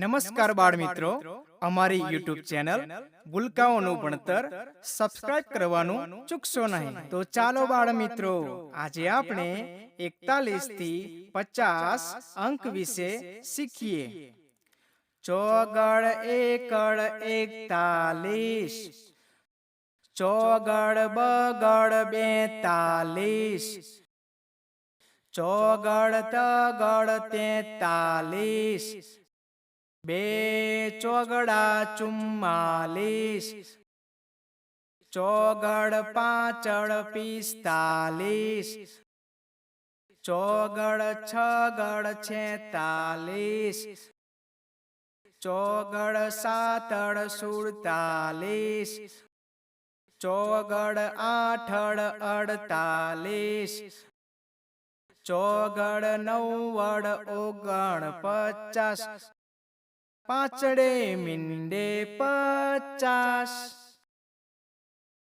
નમસ્કાર બાળ મિત્રો, અમારી યુટ્યુબ ચેનલ ભૂલકાઓનું ભણતર સબસ્ક્રાઇબ કરવાનું ચૂકશો નહીં. તો ચાલો બાળ મિત્રો, આજે આપણે 41 થી 50 અંક વિશે શીખીએ. ચોગડ એકડ 41, ચોગડ બગડ 42, ચોગડ તગડ 43, બે ચોગડા 44, ચોગડ પાંચડ 45, ચોગડ છગડ 46, ચોગડ સાતડ 47, ચોગડ આઠડ 48, ચોગડ નવડ 49, પાંચડે મીંડે 50.